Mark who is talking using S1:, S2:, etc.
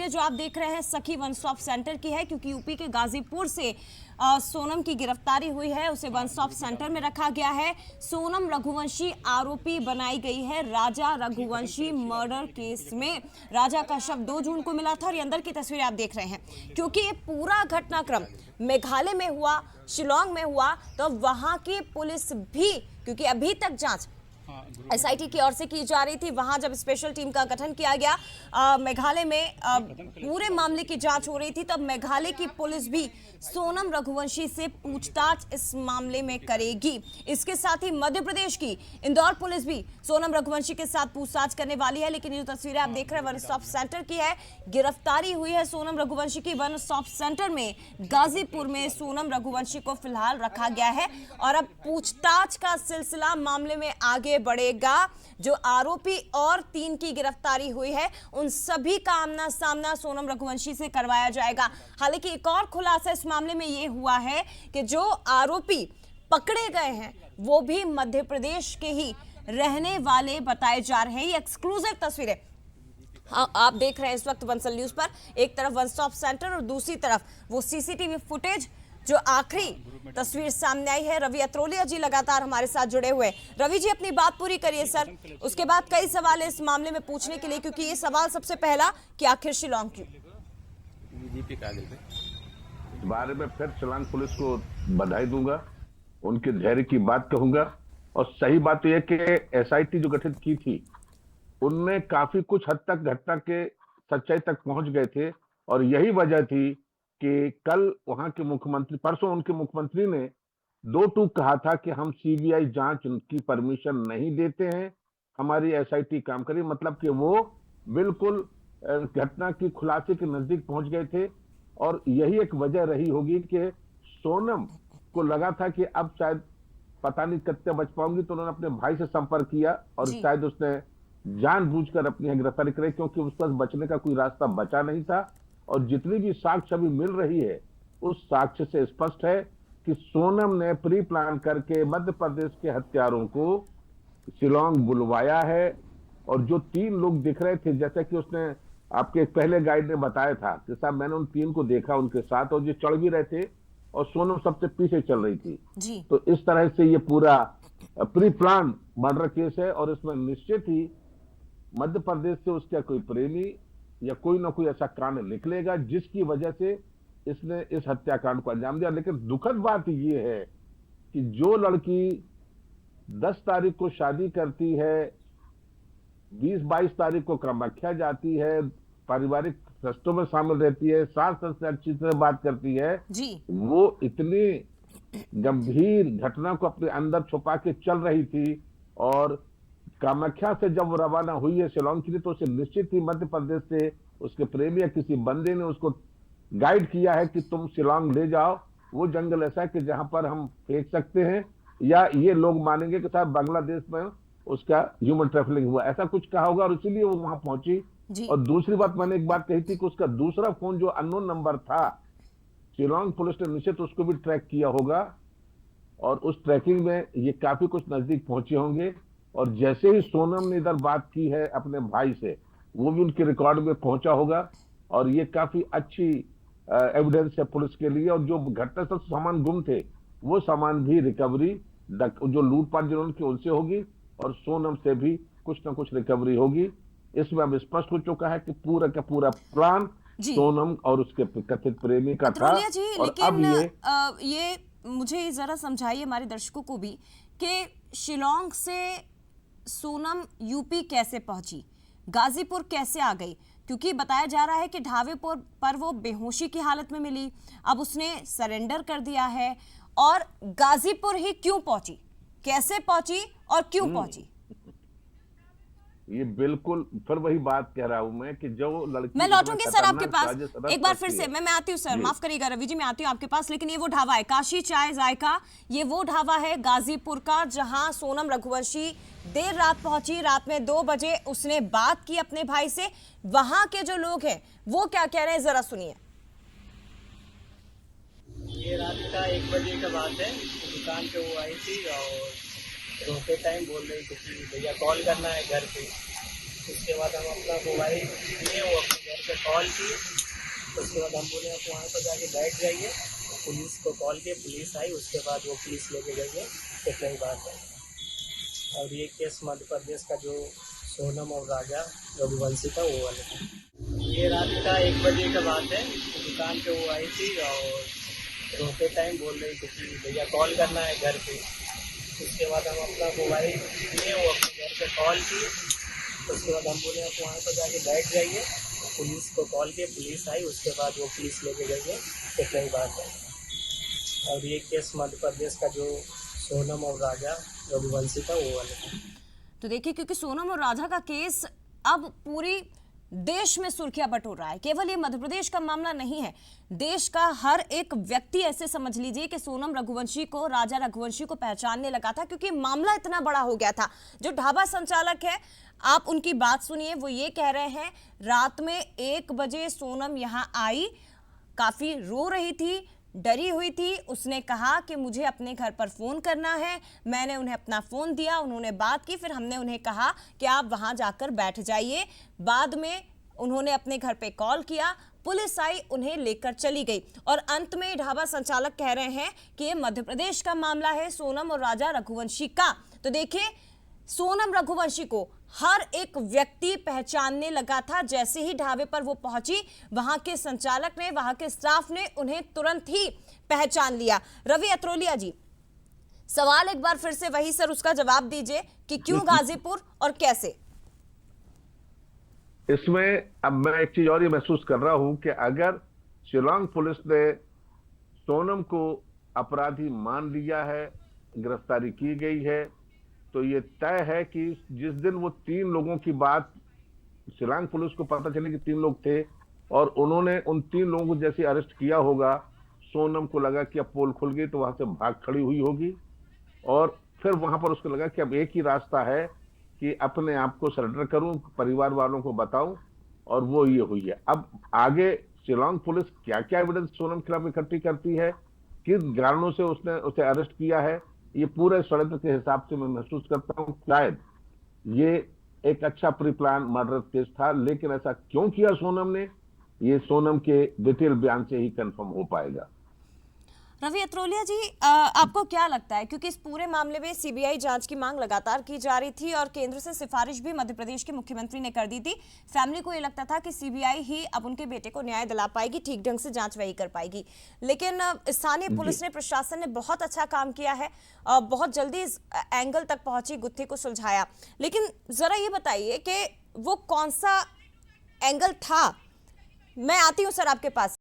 S1: जो आप देख रहे हैं सखी वन स्टॉप सेंटर की है, क्योंकि यूपी के गाजीपुर से सोनम की गिरफ्तारी हुई है, उसे वन स्टॉप सेंटर में रखा गया है। सोनम रघुवंशी आरोपी बनाई गई है राजा रघुवंशी मर्डर केस में। राजा का शव 2 जून को मिला था और ये अंदर की तस्वीरें आप देख रहे हैं। क्योंकि ये पूरा घटनाक्रम मेघालय में हुआ, शिलांग में हुआ, तो वहां की पुलिस भी, क्योंकि अभी तक जांच एसआईटी की ओर से की जा रही थी, वहां जब स्पेशल टीम का गठन किया गया मेघालय में पूरे मामले की जांच हो रही थी, तब मेघालय की पुलिस भी सोनम रघुवंशी से पूछताछ इस मामले में करेगी। इसके साथ ही मध्य प्रदेश की इंदौर पुलिस भी सोनम रघुवंशी के साथ पूछताछ करने वाली है। लेकिन ये जो तस्वीरें आप देख रहे हैं वन स्टॉप सेंटर की है, गिरफ्तारी हुई है सोनम रघुवंशी की वन स्टॉप सेंटर में। गाजीपुर में सोनम रघुवंशी को फिलहाल रखा गया है और अब पूछताछ का सिलसिला मामले में आगे बढ़ेगा। जो आरोपी और 3 की गिरफ्तारी हुई है, उन सभी का आमना सामना सोनम रघुवंशी से करवाया जाएगा। हालांकि एक और खुलासा इस मामले में यह हुआ है कि जो आरोपी पकड़े गए हैं वो भी मध्य प्रदेश के ही रहने वाले बताए जा रहे हैं। ये एक्सक्लूसिव तस्वीरें आप देख रहे हैं इस वक्त बंसल न्यूज पर। एक तरफ वन स्टॉप सेंटर और दूसरी तरफ वो सीसीटीवी फुटेज, जो आखिरी तस्वीर सामने आई है। रवि अत्रोलिया जी लगातार हमारे साथ जुड़े हुए। रवि जी, अपनी बात पूरी करिए सर। उसके बाद कई सवाल है इस मामले में पूछने के लिए, क्योंकि ये सवाल सबसे पहला कि आखिर शिलांग क्यों।
S2: इस बारे में फिर शिलांग पुलिस को बधाई दूंगा, उनके धैर्य की बात कहूंगा। और सही बात तो यह कि एसआईटी जो गठित की थी उनमें काफी कुछ हद तक घटना के सच्चाई तक पहुंच गए थे। और यही वजह थी कि कल वहां के मुख्यमंत्री, परसों उनके मुख्यमंत्री ने 2 टूक कहा था कि हम सीबीआई जांच की परमिशन नहीं देते हैं, हमारी एसआईटी काम करेगी। मतलब कि वो बिल्कुल घटना की खुलासे के नजदीक पहुंच गए थे। और यही एक वजह रही होगी कि सोनम को लगा था कि अब शायद पता नहीं कितने बच पाऊंगी, तो उन्होंने अपने भाई से संपर्क किया और शायद उसने जानबूझकर अपनी गिरफ्तारी कराई, क्योंकि उस पर बचने का कोई रास्ता बचा नहीं था। और जितनी भी साक्ष्य अभी मिल रही है, उस साक्ष्य से स्पष्ट है कि सोनम ने प्री प्लान करके मध्य प्रदेश के हत्यारों को शिलांग बुलवाया है। और जो 3 लोग दिख रहे थे, जैसे कि उसने आपके पहले गाइड ने बताया था कि साहब मैंने उन 3 को देखा उनके साथ, और जो चढ़ भी रहे थे और सोनम सबसे पीछे चल रही थी
S1: जी।
S2: तो इस तरह से ये पूरा प्री प्लान मर्डर केस है। और इसमें निश्चित ही मध्य प्रदेश से उसका कोई प्रेमी या कोई ना कोई ऐसा कांड निकलेगा जिसकी वजह से इसने इस हत्याकांड को अंजाम दिया। लेकिन दुखद बात ये है कि जो लड़की 10 तारीख को शादी करती है, 20-22 तारीख को कामाख्या जाती है, पारिवारिक रिश्तों में शामिल रहती है, सास से अच्छी तरह बात करती है
S1: जी।
S2: वो इतनी गंभीर घटना को अपने अंदर छुपा के चल रही थी। और कामाख्या से जब रवाना हुई है शिलांग के लिए, तो उसे निश्चित ही मध्य प्रदेश से उसके प्रेमी या किसी बंदे ने उसको गाइड किया है कि तुम शिलांग ले जाओ, वो जंगल ऐसा है कि जहां पर हम फेंक सकते हैं या ये लोग मानेंगे कि साहब बांग्लादेश में उसका ह्यूमन ट्रैफिकिंग हुआ, ऐसा कुछ कहा होगा और इसीलिए वो वहां पहुंची। और दूसरी बात, मैंने एक बात कही थी कि उसका दूसरा फोन जो अननोन नंबर था, शिलांग पुलिस ने निश्चित उसको भी ट्रैक किया होगा और उस ट्रैकिंग में ये काफी कुछ नजदीक पहुंचे होंगे। और जैसे ही सोनम ने इधर बात की है अपने भाई से, वो भी उनके रिकॉर्ड में पहुंचा होगा। और ये काफी अच्छी एविडेंस है पुलिस के लिए। और जो घटना से सामान गुम थे, वो सामान भी रिकवरी, जो लूटपाट जिन्होंने की उनसे होगी और सोनम से भी कुछ ना कुछ रिकवरी होगी। इसमें अब स्पष्ट हो चुका है कि पूरा का पूरा प्लान सोनम और उसके कथित प्रेमी का था। और अब
S1: ये मुझे जरा समझाइए हमारे दर्शकों को भी कि शिलांग से सोनम यूपी कैसे पहुंची, गाजीपुर कैसे आ गई? क्योंकि बताया जा रहा है कि ढाबे पर वो बेहोशी की हालत में मिली, अब उसने सरेंडर कर दिया है। और गाजीपुर ही क्यों पहुंची, कैसे पहुंची और क्यों पहुंची?
S2: ये बिल्कुल फिर वही बात कह रहा हूं मैं कि जो लड़की,
S1: मैं लौटूंगी सर आपके पास एक बार फिर से। मैं आती हूँ सर, माफ करिएगा रवि जी, मैं आती हूँ आपके पास। लेकिन ये वो ढाबा है काशी चाय जायका, ये वो ढाबा है गाजीपुर का जहां सोनम रघुवंशी देर रात पहुंची। रात में 2 बजे उसने बात की अपने भाई से। वहां के जो लोग हैं वो क्या कह रहे हैं, जरा सुनिए।
S3: ये रात का 1 बजे का बात है, दुकान पे वो आई थी और रोते टाइम बोल रही थी कि भैया कॉल करना है घर पे। उसके बाद हम अपना मोबाइल लिए, वो अपने घर पे कॉल की। उसके बाद हम बोले आप वहाँ पर जाके बैठ जाइए, पुलिस को कॉल किए, पुलिस आई। उसके बाद वो पुलिस लेके गई है, इतना ही बात है। और ये केस मध्य प्रदेश का जो सोनम और राजा रघुवंशी था वो वाले था। ये रात का 1 बजे का बात है। दुकान पे वो आई थी और रोते टाइम बोल रही थी कि भैया कॉल करना है घर पे। उसके बाद हम अपना मोबाइल लिए, वो अपने घर पे कॉल की। उसके बाद हम बोले आप वहाँ पर जाके बैठ जाइए, पुलिस को कॉल किए, पुलिस आई। उसके बाद वो पुलिस लेके गई है, इतना ही बात है। और ये केस मध्य प्रदेश का जो सोनम और राजा रघुवंशी था वो वाले था।
S1: तो देखिए, क्योंकि सोनम और राधा का केस अब पूरी देश में सुर्खियां बटोर रहा है। केवल ये मध्य प्रदेश का मामला नहीं है, देश का हर एक व्यक्ति ऐसे समझ लीजिए कि सोनम रघुवंशी को, राजा रघुवंशी को पहचानने लगा था, क्योंकि मामला इतना बड़ा हो गया था। जो ढाबा संचालक है, आप उनकी बात सुनिए, वो ये कह रहे हैं रात में 1 बजे सोनम यहां आई, काफी रो रही थी, डरी हुई थी। उसने कहा कि मुझे अपने घर पर फोन करना है। मैंने उन्हें अपना फोन दिया, उन्होंने बात की, फिर हमने उन्हें कहा कि आप वहां जाकर बैठ जाइए। बाद में उन्होंने अपने घर पे कॉल किया, पुलिस आई, उन्हें लेकर चली गई। और अंत में ढाबा संचालक कह रहे हैं कि ये मध्य प्रदेश का मामला है, सोनम और राजा रघुवंशी का। तो देखिए, सोनम रघुवंशी को हर एक व्यक्ति पहचानने लगा था। जैसे ही ढाबे पर वो पहुंची, वहां के संचालक ने, वहां के स्टाफ ने उन्हें तुरंत ही पहचान लिया। रवि अत्रोलिया जी, सवाल एक बार फिर से वही सर, उसका जवाब दीजिए कि क्यों गाजीपुर और कैसे।
S2: इसमें अब मैं एक चीज और ये महसूस कर रहा हूं कि अगर शिलांग पुलिस ने सोनम को अपराधी मान लिया है, गिरफ्तारी की गई है, तो ये तय है कि जिस दिन वो 3 लोगों की बात शिलांग पुलिस को पता चले कि 3 लोग थे और उन्होंने उन 3 लोगों को जैसे अरेस्ट किया होगा, सोनम को लगा कि अब पोल खुल गई, तो वहां से भाग खड़ी हुई होगी और फिर वहां पर उसको लगा कि अब एक ही रास्ता है कि अपने आप को सरेंडर करूं, परिवार वालों को बताऊं, और वो ये हुई है। अब आगे शिलांग पुलिस क्या क्या एविडेंस सोनम के खिलाफ इकट्ठी करती है, किस कारणों से उसने उसे अरेस्ट किया है, ये पूरे षड्यंत्र के हिसाब से मैं महसूस करता हूं शायद ये एक अच्छा प्री प्लान मर्डर केस था। लेकिन ऐसा क्यों किया सोनम ने, ये सोनम के डिटेल बयान से ही कंफर्म हो पाएगा।
S1: रवि अत्रोलिया जी, आपको क्या लगता है, क्योंकि इस पूरे मामले में सीबीआई जांच की मांग लगातार की जा रही थी और केंद्र से सिफारिश भी मध्य प्रदेश के मुख्यमंत्री ने कर दी थी। फैमिली को ये लगता था कि सीबीआई ही अब उनके बेटे को न्याय दिला पाएगी, ठीक ढंग से जांच वही कर पाएगी। लेकिन स्थानीय पुलिस ने, प्रशासन ने बहुत अच्छा काम किया है, बहुत जल्दी इस एंगल तक पहुंची, गुत्थी को सुलझाया। लेकिन जरा ये बताइए कि वो कौन सा एंगल था। मैं आती हूँ सर आपके पास।